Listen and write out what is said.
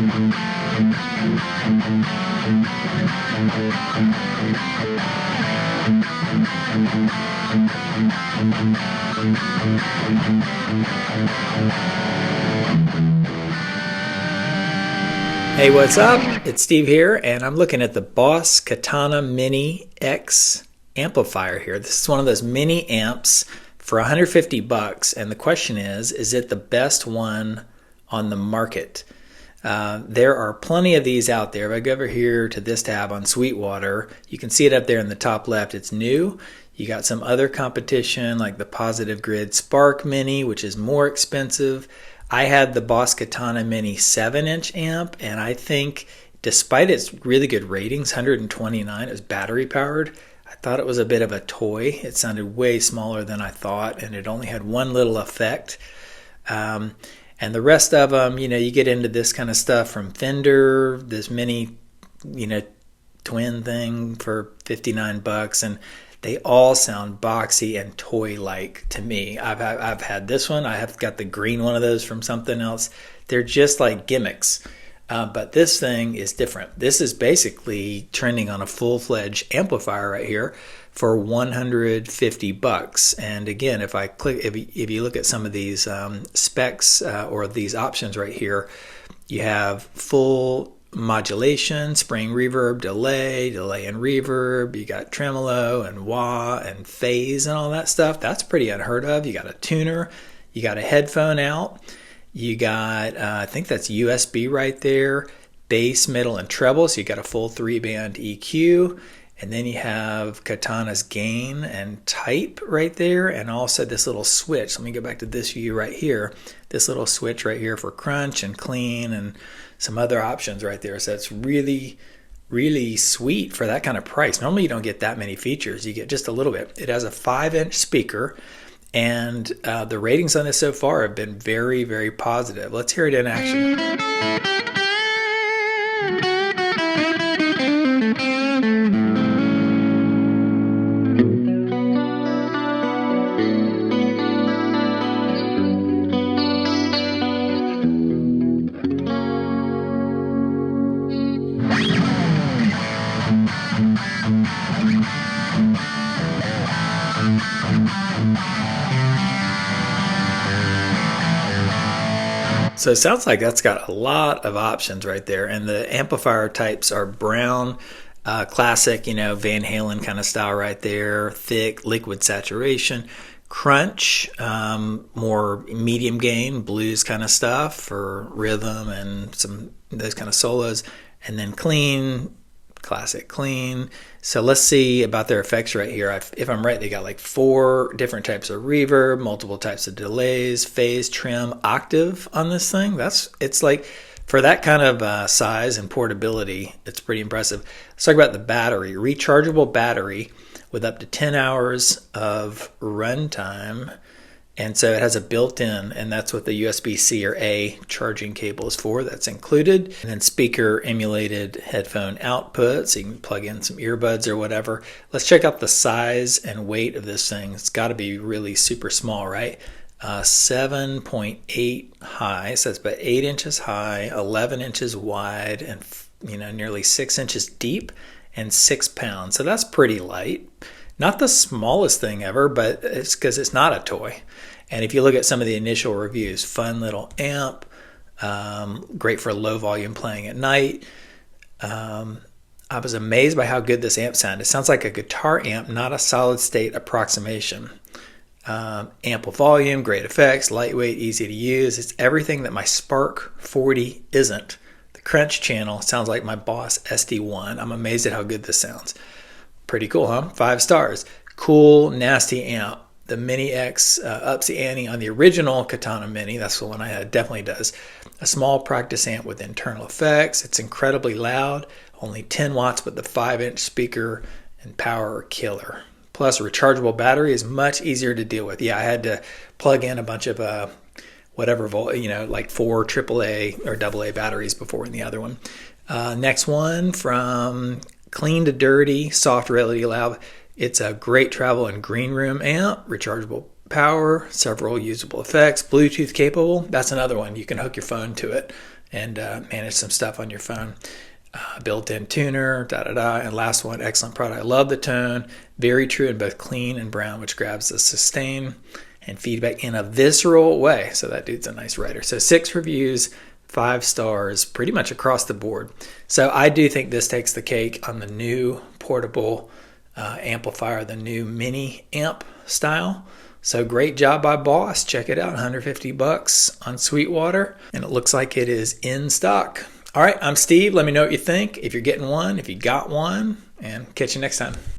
Hey, what's up? It's Steve here, and I'm looking at the Boss Katana-Mini X amplifier here. This is one of those mini amps for 150 bucks, and the question is it the best one on the market? There are plenty of these out there. If I go over here to this tab on Sweetwater, you can see it up there in the top left. It's new. You got some other competition like the Positive Grid Spark Mini, which is more expensive. I had the Boss Katana-Mini 7-inch amp, and I think despite its really good ratings, 129, it was battery powered, I thought it was a bit of a toy. It sounded way smaller than I thought, and it only had one little effect. And the rest of them, you get into this kind of stuff from Fender, this mini, twin thing for 59 bucks, and they all sound boxy and toy-like to me. I've had this one. I have got the green one of those from something else. They're just like gimmicks. But this thing is different. This is basically trending on a full-fledged amplifier right here for 150 bucks. And again, if you look at some of these specs or these options right here, you have full modulation, spring reverb, delay and reverb. You got tremolo and wah and phase and all that stuff. That's pretty unheard of. You got a tuner, you got a headphone out, you got I think that's USB right there, bass, middle, and treble. So you got a full 3-band EQ, and then you have Katana's gain and type right there, and also this little switch. Let me go back to this view right here. This little switch right here for crunch and clean and some other options right there. So it's really, really sweet for that kind of price. Normally you don't get that many features. You get just a little bit. It has a 5-inch speaker, and the ratings on this so far have been very, very positive. Let's hear it in action. So it sounds like that's got a lot of options right there, and the amplifier types are brown, classic, Van Halen kind of style right there, thick, liquid saturation, crunch, more medium gain, blues kind of stuff for rhythm and some those kind of solos, and then clean, classic clean. So let's see about their effects right here. If I'm right, they got like 4 different types of reverb, multiple types of delays, phase, trim, octave on this thing. It's like for that kind of size and portability, it's pretty impressive. Let's talk about the battery. Rechargeable battery with up to 10 hours of runtime. And so it has a built-in, and that's what the USB-C or A charging cable is for. That's included. And then speaker emulated headphone output, so you can plug in some earbuds or whatever. Let's check out the size and weight of this thing. It's got to be really super small, right? 7.8 high, so it's about 8 inches high, 11 inches wide, and nearly 6 inches deep, and 6 pounds. So that's pretty light. Not the smallest thing ever, but it's because it's not a toy. And if you look at some of the initial reviews, fun little amp, great for low volume playing at night. I was amazed by how good this amp sounded. It sounds like a guitar amp, not a solid state approximation. Ample volume, great effects, lightweight, easy to use. It's everything that my Spark 40 isn't. The crunch channel sounds like my Boss SD1. I'm amazed at how good this sounds. Pretty cool, huh? 5 stars. Cool, nasty amp. The Mini X ups the ante on the original Katana Mini. That's the one I had. Definitely does. A small practice amp with internal effects. It's incredibly loud. Only 10 watts, but the 5-inch speaker and power are killer. Plus, a rechargeable battery is much easier to deal with. Yeah, I had to plug in a bunch of like 4 AAA or AA batteries before in the other one. Next one, from clean to dirty, soft, relatively loud. It's a great travel and green room amp, rechargeable power, several usable effects, Bluetooth capable. That's another one. You can hook your phone to it and manage some stuff on your phone. Built-in tuner, and last one, excellent product. I love the tone, very true in both clean and brown, which grabs the sustain and feedback in a visceral way. So that dude's a nice writer. So 6 reviews, 5 stars, pretty much across the board. So I do think this takes the cake on the new portable amplifier, the new mini amp style. So great job by Boss. Check it out, 150 bucks on Sweetwater, and it looks like it is in stock. All right, I'm Steve. Let me know what you think. If you're getting one, if you got one, and catch you next time.